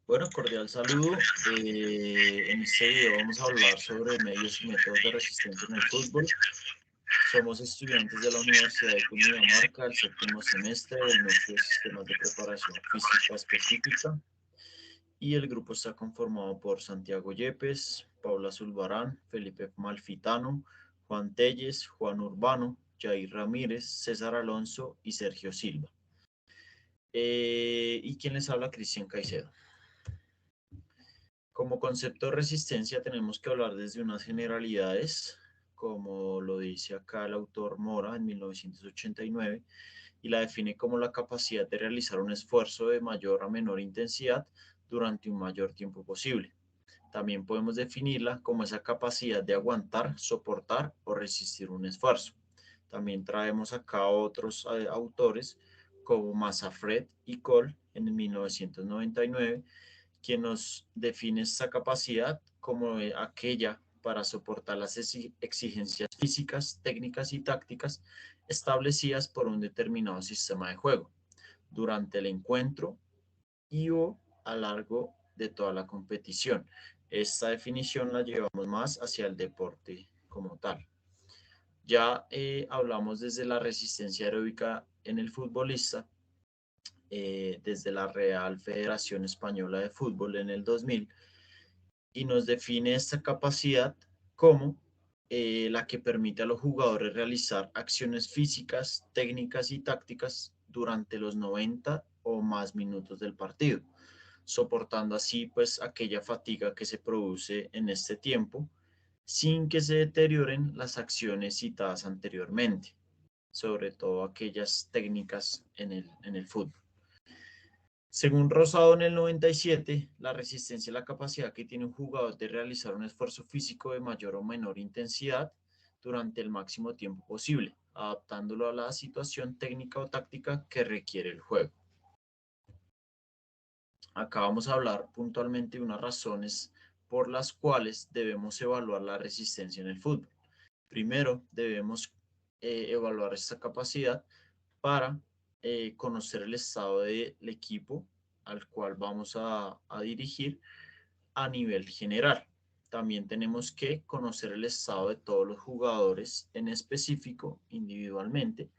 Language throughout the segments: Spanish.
Bueno, cordial saludo. En este video vamos a hablar sobre medios y métodos de resistencia en el fútbol. Somos estudiantes de la Universidad de Cundinamarca, el séptimo semestre del núcleo de sistemas de preparación física específica. Y el grupo está conformado por Santiago Yepes, Paula Zulbarán, Felipe Malfitano, Juan Telles, Juan Urbano, Jair Ramírez, César Alonso y Sergio Silva. Y quien les habla, Cristian Caicedo. Como concepto de resistencia tenemos que hablar desde unas generalidades, como lo dice acá el autor Mora en 1989, y la define como la capacidad de realizar un esfuerzo de mayor a menor intensidad durante un mayor tiempo posible. También podemos definirla como esa capacidad de aguantar, soportar o resistir un esfuerzo. También traemos acá otros autores como Massafred y Cole en 1999, quien nos define esta capacidad como aquella para soportar las exigencias físicas, técnicas y tácticas establecidas por un determinado sistema de juego durante el encuentro y o a lo largo de toda la competición. Esta definición la llevamos más hacia el deporte como tal. Ya hablamos desde la resistencia aeróbica en el futbolista, desde la Real Federación Española de Fútbol en el 2000, y nos define esta capacidad como la que permite a los jugadores realizar acciones físicas, técnicas y tácticas durante los 90 o más minutos del partido, soportando así pues aquella fatiga que se produce en este tiempo sin que se deterioren las acciones citadas anteriormente, sobre todo aquellas técnicas en el fútbol. Según Rosado en el 97, la resistencia es la capacidad que tiene un jugador de realizar un esfuerzo físico de mayor o menor intensidad durante el máximo tiempo posible, adaptándolo a la situación técnica o táctica que requiere el juego. Acá vamos a hablar puntualmente de unas razones por las cuales debemos evaluar la resistencia en el fútbol. Primero, debemos evaluar esta capacidad para conocer el estado del equipo al cual vamos a dirigir a nivel general. También tenemos que conocer el estado de todos los jugadores en específico, individualmente.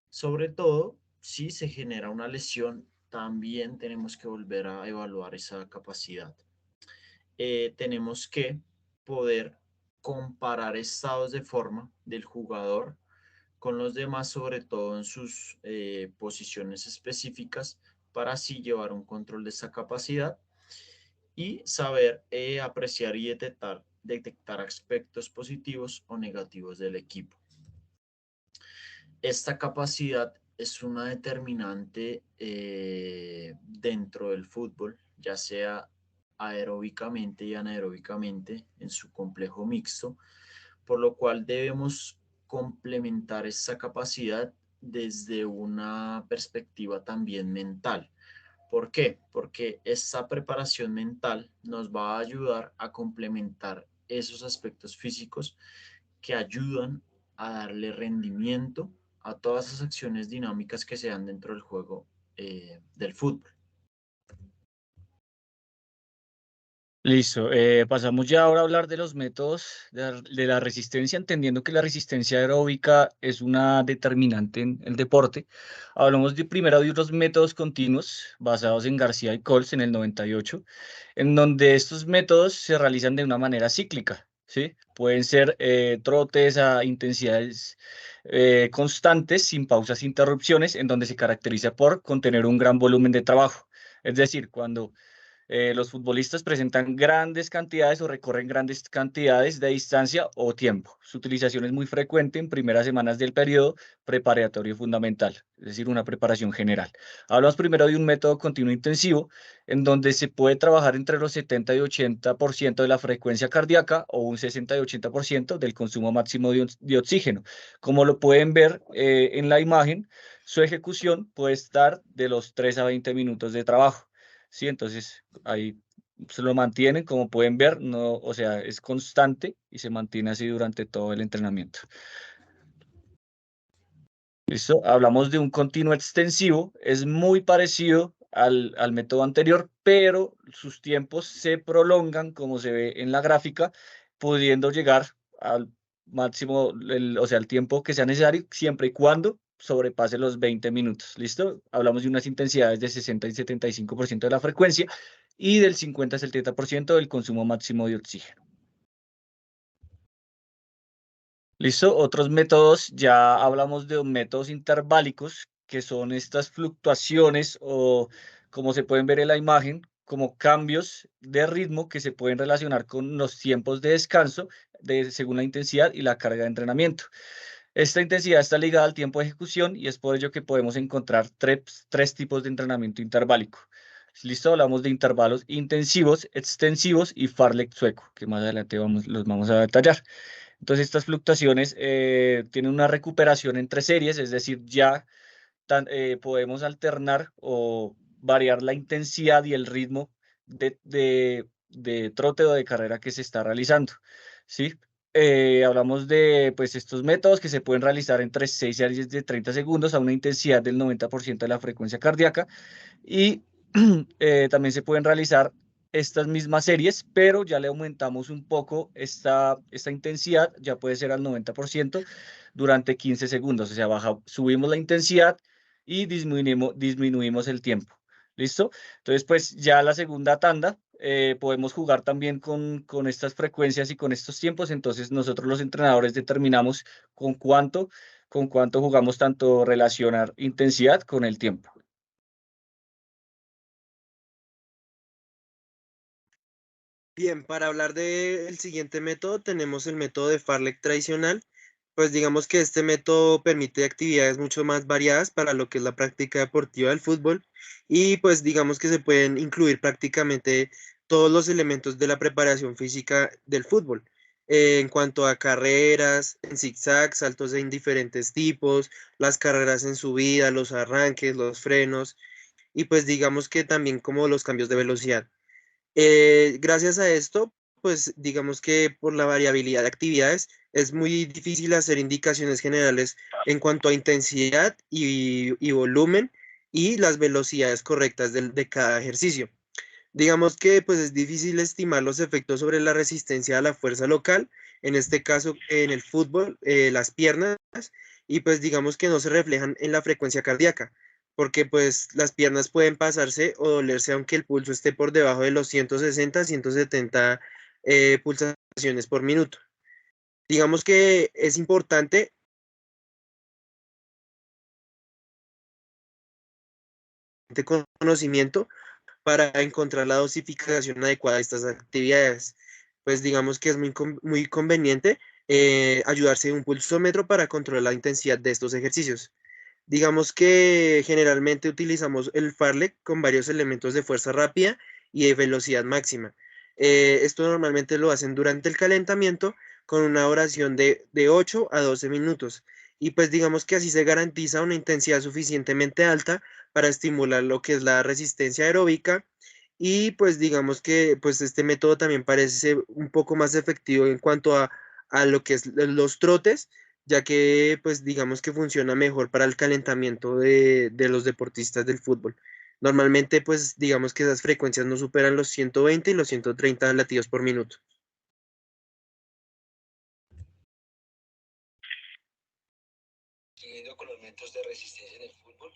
Sobre todo, si se genera una lesión, también tenemos que volver a evaluar esa capacidad. Tenemos que poder comparar estados de forma del jugador con los demás, sobre todo en sus posiciones específicas, para así llevar un control de esa capacidad y saber apreciar y detectar aspectos positivos o negativos del equipo. Esta capacidad es una determinante dentro del fútbol, ya sea aeróbicamente y anaeróbicamente en su complejo mixto, por lo cual debemos complementar esa capacidad desde una perspectiva también mental. ¿Por qué? Porque esta preparación mental nos va a ayudar a complementar esos aspectos físicos que ayudan a darle rendimiento a todas esas acciones dinámicas que se dan dentro del juego del fútbol. Listo, pasamos ya ahora a hablar de los métodos de la resistencia, entendiendo que la resistencia aeróbica es una determinante en el deporte. Hablamos primero de unos métodos continuos basados en García y Coles en el 98, en donde estos métodos se realizan de una manera cíclica, ¿sí? Pueden ser trotes a intensidades constantes, sin pausas e interrupciones, en donde se caracteriza por contener un gran volumen de trabajo. Es decir, cuando los futbolistas presentan grandes cantidades o recorren grandes cantidades de distancia o tiempo. Su utilización es muy frecuente en primeras semanas del periodo preparatorio fundamental, es decir, una preparación general. Hablamos primero de un método continuo intensivo, en donde se puede trabajar entre los 70 y 80% de la frecuencia cardíaca o un 60 y 80% del consumo máximo de oxígeno. Como lo pueden ver en la imagen, su ejecución puede estar de los 3 a 20 minutos de trabajo. Sí, entonces ahí se lo mantienen, como pueden ver, no, o sea, es constante y se mantiene así durante todo el entrenamiento. ¿Listo? Hablamos de un continuo extensivo, es muy parecido al método anterior, pero sus tiempos se prolongan, como se ve en la gráfica, pudiendo llegar al máximo, o sea, el tiempo que sea necesario, siempre y cuando sobrepase los 20 minutos. ¿Listo? Hablamos de unas intensidades de 60 y 75% de la frecuencia y del 50 al 70% del consumo máximo de oxígeno. ¿Listo? Otros métodos, ya hablamos de métodos interválicos, que son estas fluctuaciones o, como se pueden ver en la imagen, como cambios de ritmo que se pueden relacionar con los tiempos de descanso según la intensidad y la carga de entrenamiento. Esta intensidad está ligada al tiempo de ejecución y es por ello que podemos encontrar tres tipos de entrenamiento interválico. Listo, hablamos de intervalos intensivos, extensivos y Farlek sueco, que más adelante los vamos a detallar. Entonces, estas fluctuaciones tienen una recuperación entre series, es decir, ya podemos alternar o variar la intensidad y el ritmo de trote o de carrera que se está realizando, ¿sí? Hablamos de pues, estos métodos que se pueden realizar entre 6 series de 30 segundos a una intensidad del 90% de la frecuencia cardíaca y también se pueden realizar estas mismas series, pero ya le aumentamos un poco esta intensidad, ya puede ser al 90% durante 15 segundos, o sea, subimos la intensidad y disminuimos el tiempo. ¿Listo? Entonces, pues ya la segunda tanda podemos jugar también con estas frecuencias y con estos tiempos, entonces nosotros los entrenadores determinamos con cuánto jugamos tanto relacionar intensidad con el tiempo. Bien, para hablar del siguiente método, tenemos el método de Farlek tradicional. Pues digamos que este método permite actividades mucho más variadas para lo que es la práctica deportiva del fútbol y pues digamos que se pueden incluir prácticamente todos los elementos de la preparación física del fútbol. En cuanto a carreras, en zigzag, saltos de diferentes tipos, las carreras en subida, los arranques, los frenos y pues digamos que también como los cambios de velocidad. Gracias a esto, pues digamos que por la variabilidad de actividades es muy difícil hacer indicaciones generales en cuanto a intensidad y volumen y las velocidades correctas de cada ejercicio. Digamos que pues es difícil estimar los efectos sobre la resistencia a la fuerza local, en este caso en el fútbol, las piernas, y pues digamos que no se reflejan en la frecuencia cardíaca, porque pues las piernas pueden pasarse o dolerse aunque el pulso esté por debajo de los 160, 170 pulsaciones por minuto. Digamos que es importante este conocimiento para encontrar la dosificación adecuada de estas actividades. Pues digamos que es muy conveniente ayudarse de un pulsómetro para controlar la intensidad de estos ejercicios. Digamos que generalmente utilizamos el Farlek con varios elementos de fuerza rápida y de velocidad máxima. Esto normalmente lo hacen durante el calentamiento con una duración de 8 a 12 minutos. Y pues digamos que así se garantiza una intensidad suficientemente alta para estimular lo que es la resistencia aeróbica y pues digamos que pues este método también parece ser un poco más efectivo en cuanto a lo que es los trotes, ya que pues digamos que funciona mejor para el calentamiento de los deportistas del fútbol. Normalmente pues digamos que esas frecuencias no superan los 120 y los 130 latidos por minuto. Siguiendo con los métodos de resistencia en el fútbol,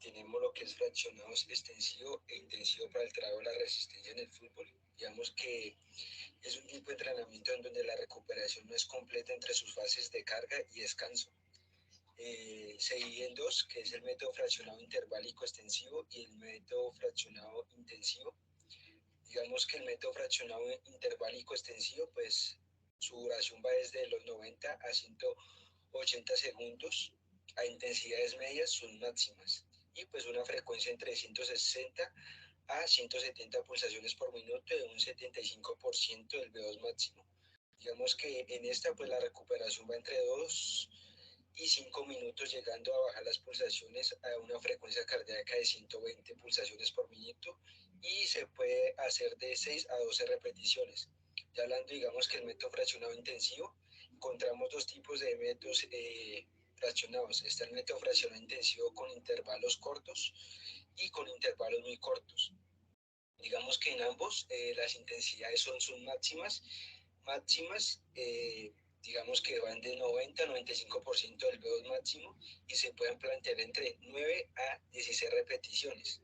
tenemos lo que es fraccionado extensivo e intensivo para el trabajo de la resistencia en el fútbol. Digamos que es un tipo de entrenamiento en donde la recuperación no es completa entre sus fases de carga y descanso. Se divide en dos, que es el método fraccionado interválico extensivo y el método fraccionado intensivo. Digamos que el método fraccionado interválico extensivo, pues su duración va desde los 90 a 180 segundos a intensidades medias son máximas y pues una frecuencia entre 160 a 170 pulsaciones por minuto de un 75% del V2 máximo. Digamos que en esta pues la recuperación va entre 2 y 5 minutos llegando a bajar las pulsaciones a una frecuencia cardíaca de 120 pulsaciones por minuto y se puede hacer de 6 a 12 repeticiones. Ya hablando digamos que el método fraccionado intensivo, encontramos dos tipos de métodos fraccionados. Está el método fraccionado intensivo con intervalos cortos y con intervalos muy cortos. Digamos que en ambos las intensidades son máximas, digamos que van de 90 a 95% del VO2 máximo y se pueden plantear entre 9 a 16 repeticiones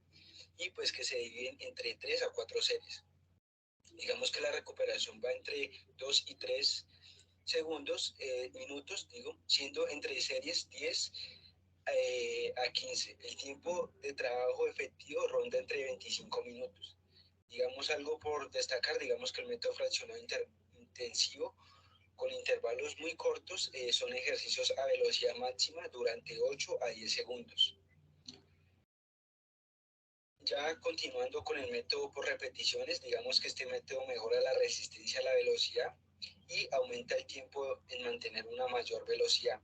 y pues que se dividen entre 3 a 4 series. Digamos que la recuperación va entre 2 y 3 minutos, siendo entre series 10 a 15. El tiempo de trabajo efectivo ronda entre 25 minutos. Digamos algo por destacar, digamos que el método fraccionado intensivo con intervalos muy cortos son ejercicios a velocidad máxima durante 8 a 10 segundos. Ya continuando con el método por repeticiones, digamos que este método mejora la resistencia a la velocidad y aumenta el tiempo en mantener una mayor velocidad.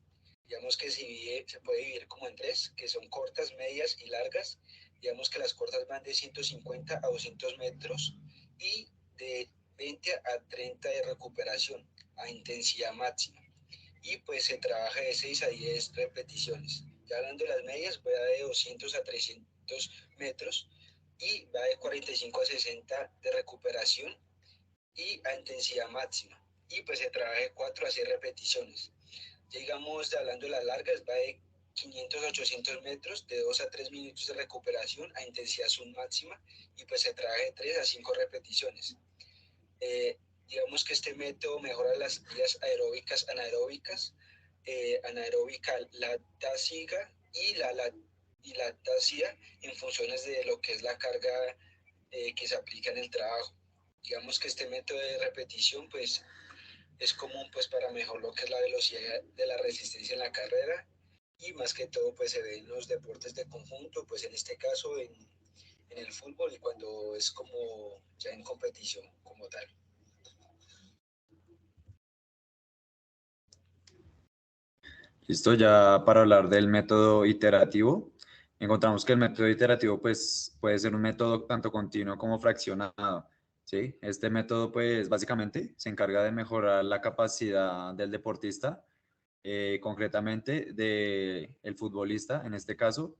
Digamos que se puede dividir como en tres, que son cortas, medias y largas. Digamos que las cortas van de 150 a 200 metros y de 20 a 30 de recuperación a intensidad máxima. Y pues se trabaja de 6 a 10 repeticiones. Ya hablando de las medias, va de 200 a 300 metros y va de 45 a 60 de recuperación y a intensidad máxima. Y pues se trabaja de 4 a 6 repeticiones. Digamos, hablando de las largas, va de 500 a 800 metros, de 2 a 3 minutos de recuperación a intensidad máxima y pues se trabaja de 3 a 5 repeticiones. Digamos que este método mejora las vías aeróbicas, anaeróbicas, anaeróbica lactásica y la lactasia en funciones de lo que es la carga que se aplica en el trabajo. Digamos que este método de repetición pues es común pues para mejorar lo que es la velocidad de la resistencia en la carrera y más que todo pues se ve en los deportes de conjunto, pues en este caso en el fútbol y cuando es como ya en competición como tal. Listo, ya para hablar del método iterativo, encontramos que el método iterativo pues, puede ser un método tanto continuo como fraccionado. ¿Sí? Este método pues básicamente se encarga de mejorar la capacidad del deportista, concretamente del futbolista en este caso.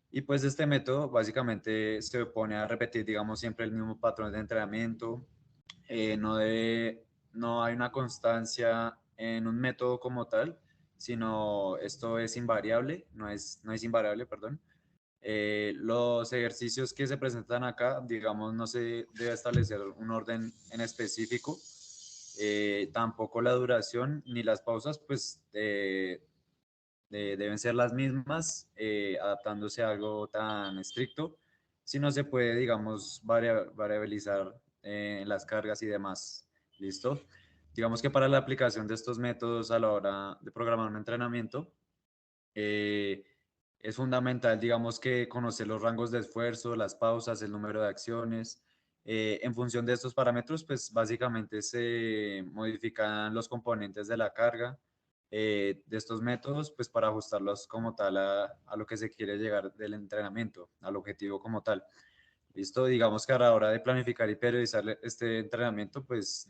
Y pues este método básicamente se pone a repetir, digamos, siempre el mismo patrón de entrenamiento. No hay una constancia en un método como tal, sino esto es invariable, no es invariable, perdón. Los ejercicios que se presentan acá, digamos, no se debe establecer un orden en específico, tampoco la duración ni las pausas, pues deben ser las mismas, adaptándose a algo tan estricto, si no se puede, digamos, variabilizar en las cargas y demás. ¿Listo? Digamos que para la aplicación de estos métodos a la hora de programar un entrenamiento, eh, es fundamental, digamos, que conocer los rangos de esfuerzo, las pausas, el número de acciones. En función de estos parámetros, pues básicamente se modifican los componentes de la carga de estos métodos, pues para ajustarlos como tal a lo que se quiere llegar del entrenamiento, al objetivo como tal. Listo, digamos que a la hora de planificar y periodizar este entrenamiento, pues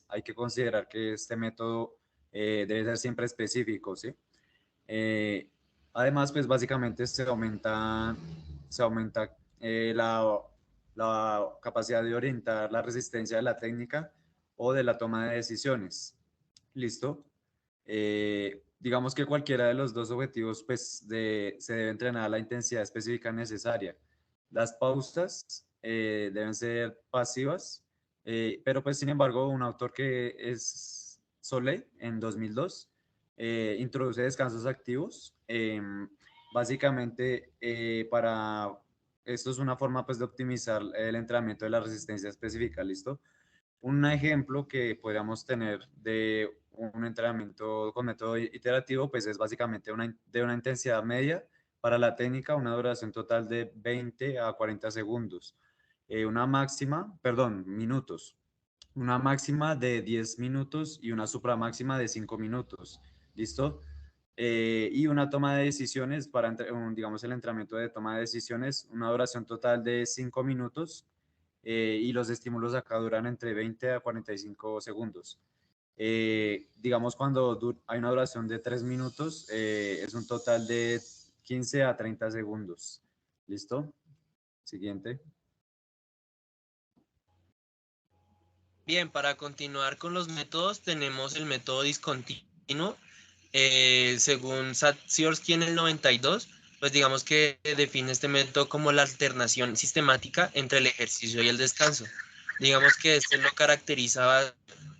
hay que considerar que este método debe ser siempre específico, ¿sí? Eh, Además, pues básicamente se aumenta la capacidad de orientar la resistencia de la técnica o de la toma de decisiones. ¿Listo? Digamos que cualquiera de los dos objetivos pues se debe entrenar a la intensidad específica necesaria. Las pausas deben ser pasivas, pero pues sin embargo un autor que es Solé en 2002 introduce descansos activos. Básicamente, esto es una forma pues, de optimizar el entrenamiento de la resistencia específica, ¿listo? Un ejemplo que podríamos tener de un entrenamiento con método iterativo, pues es básicamente de una intensidad media para la técnica, una duración total de 20 a 40 segundos. Minutos, una máxima de 10 minutos y una supramáxima de 5 minutos. ¿Listo? Y una toma de decisiones para, digamos, el entrenamiento de toma de decisiones, una duración total de 5 minutos y los estímulos acá duran entre 20 a 45 segundos. Digamos, cuando hay una duración de 3 minutos, es un total de 15 a 30 segundos. ¿Listo? Siguiente. Bien, para continuar con los métodos, tenemos el método discontinuo. Según Satsiorski en el 92, pues digamos que define este método como la alternación sistemática entre el ejercicio y el descanso. Digamos que este lo caracteriza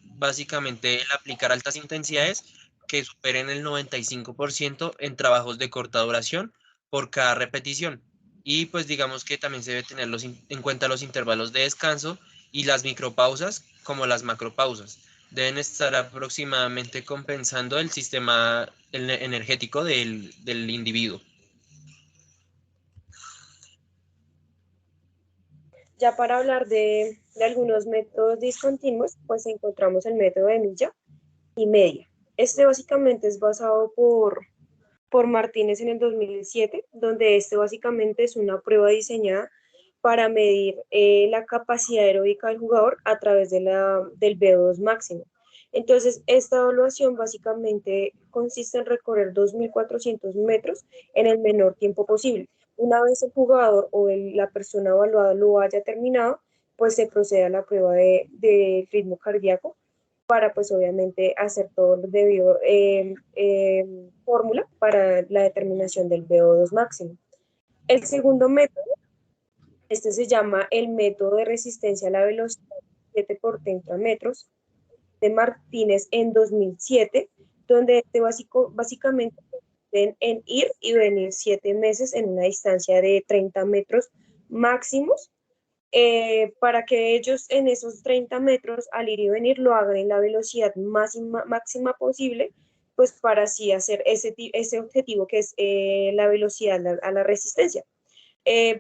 básicamente el aplicar altas intensidades que superen el 95% en trabajos de corta duración por cada repetición. Y pues digamos que también se debe tener en cuenta los intervalos de descanso y las micropausas como las macropausas. Deben estar aproximadamente compensando el sistema energético del individuo. Ya para hablar de algunos métodos discontinuos, pues encontramos el método de milla y media. Este básicamente es basado por Martínez en el 2007, donde este básicamente es una prueba diseñada para medir la capacidad aeróbica del jugador a través del VO2 máximo. Entonces, esta evaluación básicamente consiste en recorrer 2.400 metros en el menor tiempo posible. Una vez el jugador o la persona evaluada lo haya terminado, pues se procede a la prueba de ritmo cardíaco para pues obviamente hacer todo lo debido fórmula para la determinación del VO2 máximo. El segundo método, este se llama el método de resistencia a la velocidad 7 por 30 metros de Martínez en 2007, donde básicamente en ir y venir 7 meses en una distancia de 30 metros máximos, para que ellos en esos 30 metros al ir y venir lo hagan en la velocidad máxima posible, pues para así hacer ese objetivo que es la velocidad a la resistencia.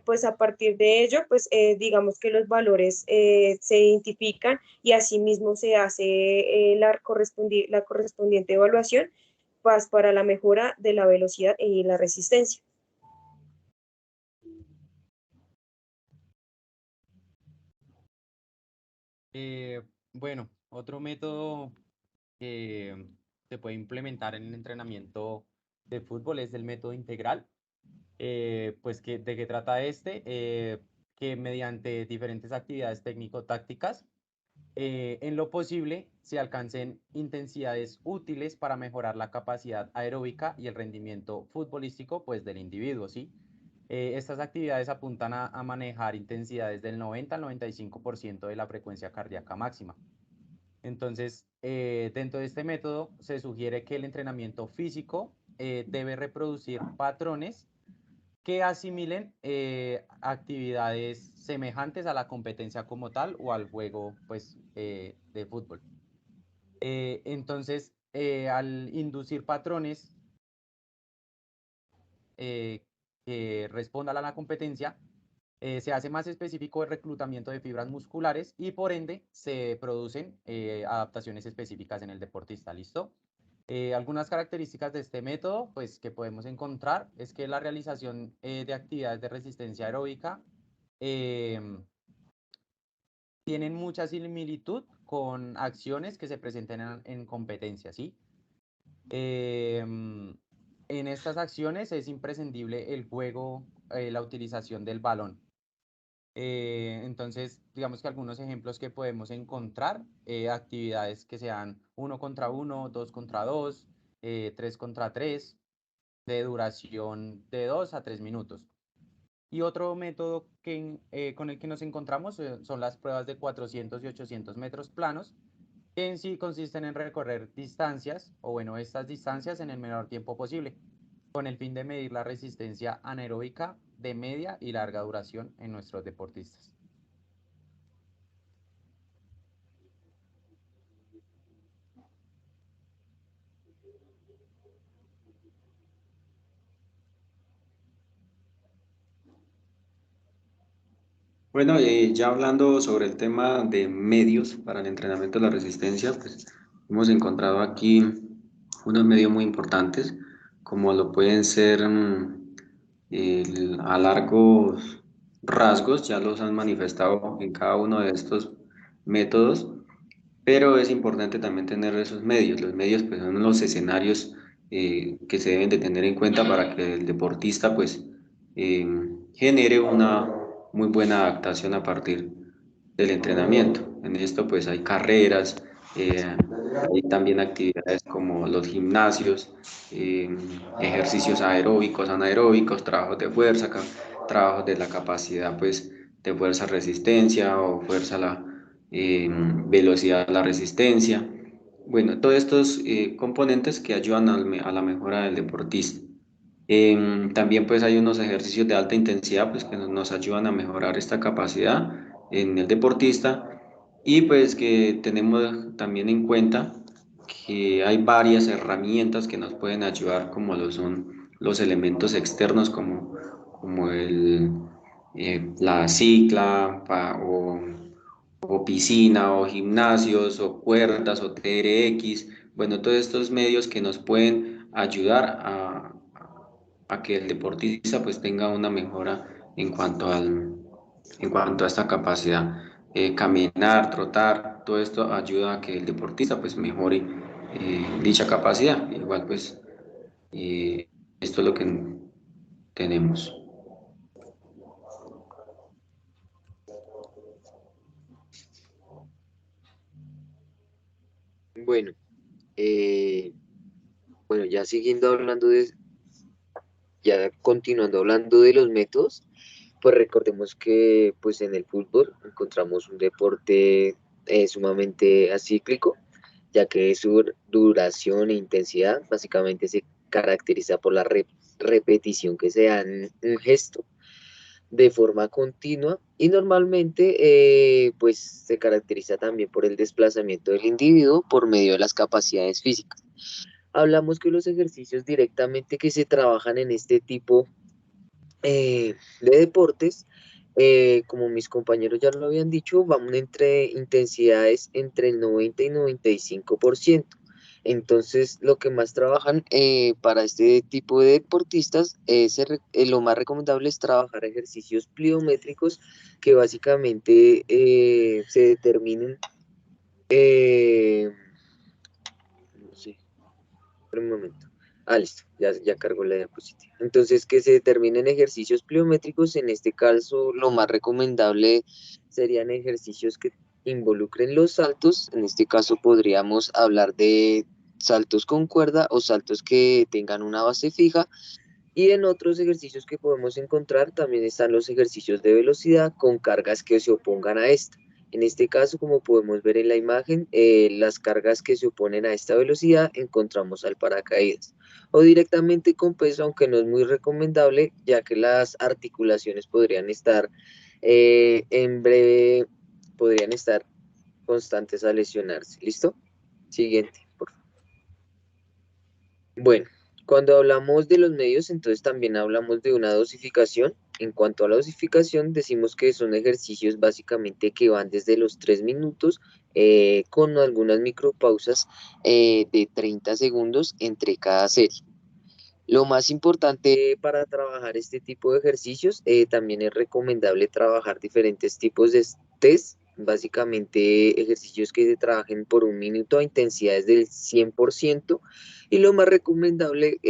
Pues a partir de ello, pues digamos que los valores se identifican y asimismo se hace la correspondiente evaluación pues, para la mejora de la velocidad y la resistencia. Bueno, otro método que se puede implementar en el entrenamiento de fútbol es el método integral. Pues, ¿de qué trata este? Que mediante diferentes actividades técnico-tácticas, en lo posible, se alcancen intensidades útiles para mejorar la capacidad aeróbica y el rendimiento futbolístico, pues, del individuo, ¿sí? Estas actividades apuntan a manejar intensidades del 90 al 95% de la frecuencia cardíaca máxima. Entonces, dentro de este método se sugiere que el entrenamiento físico debe reproducir patrones que asimilen actividades semejantes a la competencia como tal o al juego, pues, de fútbol. Entonces, al inducir patrones que respondan a la competencia, se hace más específico el reclutamiento de fibras musculares y por ende se producen adaptaciones específicas en el deportista. ¿Listo? Algunas características de este método, pues, que podemos encontrar es que la realización de actividades de resistencia aeróbica tienen mucha similitud con acciones que se presenten en competencia, ¿sí? En estas acciones es imprescindible el juego, la utilización del balón. Entonces, digamos que algunos ejemplos que podemos encontrar, actividades que sean 1 contra 1, 2 contra 2, 3 contra 3, de duración de 2 a 3 minutos. Y otro método con el que nos encontramos son las pruebas de 400 y 800 metros planos, que en sí consisten en recorrer distancias, o bueno, estas distancias en el menor tiempo posible, con el fin de medir la resistencia anaeróbica de media y larga duración en nuestros deportistas. Bueno, ya hablando sobre el tema de medios para el entrenamiento de la resistencia, pues hemos encontrado aquí unos medios muy importantes, como lo pueden ser a largos rasgos, ya los han manifestado en cada uno de estos métodos, pero es importante también tener esos medios. Los medios pues son los escenarios que se deben de tener en cuenta para que el deportista pues genere muy buena adaptación a partir del entrenamiento. En esto pues hay carreras, hay también actividades como los gimnasios, ejercicios aeróbicos, anaeróbicos, trabajos de fuerza, trabajos de la capacidad pues de fuerza resistencia o fuerza la velocidad la resistencia. Bueno, todos estos componentes que ayudan a la mejora del deportista. También pues hay unos ejercicios de alta intensidad pues que nos ayudan a mejorar esta capacidad en el deportista y pues que tenemos también en cuenta que hay varias herramientas que nos pueden ayudar como lo son los elementos externos como la cicla o piscina o gimnasios o cuerdas o TRX, bueno, todos estos medios que nos pueden ayudar a que el deportista pues tenga una mejora en cuanto a esta capacidad. Caminar, trotar, todo esto ayuda a que el deportista pues mejore dicha capacidad. Igual pues esto es lo que tenemos. Bueno, eh, bueno, ya siguiendo hablando ya continuando hablando de los métodos, pues recordemos que pues en el fútbol encontramos un deporte sumamente acíclico, ya que su duración e intensidad básicamente se caracteriza por la repetición que se da en un gesto de forma continua y normalmente pues se caracteriza también por el desplazamiento del individuo por medio de las capacidades físicas. Hablamos que los ejercicios directamente que se trabajan en este tipo de deportes, como mis compañeros ya lo habían dicho, van entre intensidades entre el 90 y 95%. Entonces, lo que más trabajan para este tipo de deportistas, lo más recomendable es trabajar ejercicios pliométricos que básicamente se determinen, no sé, por un momento. Ah, listo, ya cargó la diapositiva. Entonces, que se determinen ejercicios pliométricos, en este caso, lo más recomendable serían ejercicios que involucren los saltos. En este caso, podríamos hablar de saltos con cuerda o saltos que tengan una base fija. Y en otros ejercicios que podemos encontrar también están los ejercicios de velocidad con cargas que se opongan a esta. En este caso, como podemos ver en la imagen, las cargas que se oponen a esta velocidad encontramos al paracaídas. O directamente con peso, aunque no es muy recomendable, ya que las articulaciones podrían estar en breve, podrían estar constantes a lesionarse. ¿Listo? Siguiente, por favor. Bueno, cuando hablamos de los medios, entonces también hablamos de una dosificación. En cuanto a la dosificación, decimos que son ejercicios básicamente que van desde los 3 minutos con algunas micropausas de 30 segundos entre cada serie. Lo más importante para trabajar este tipo de ejercicios, también es recomendable trabajar diferentes tipos de test, básicamente ejercicios que se trabajen por un minuto a intensidades del 100%, y lo más recomendable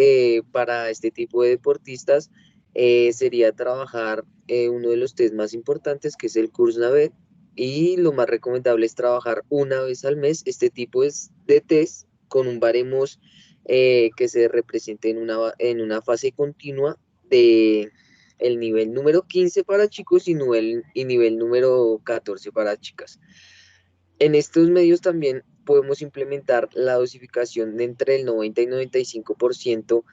para este tipo de deportistas sería trabajar uno de los test más importantes, que es el Kursnavet, y lo más recomendable es trabajar una vez al mes este tipo de test con un baremos que se represente en una fase continua de el nivel número 15 para chicos y nivel número 14 para chicas. En estos medios también podemos implementar la dosificación de entre el 90 y 95%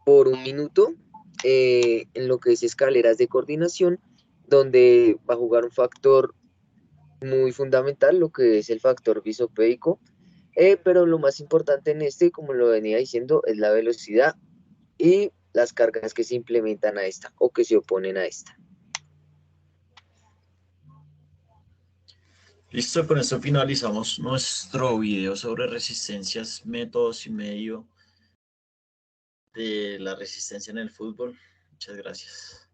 por un minuto en lo que es escaleras de coordinación, donde va a jugar un factor muy fundamental, lo que es el factor visopédico. Pero lo más importante en este, como lo venía diciendo, es la velocidad y las cargas que se implementan a esta o que se oponen a esta. Listo, con esto finalizamos nuestro video sobre resistencias, métodos y medio de la resistencia en el fútbol. Muchas gracias.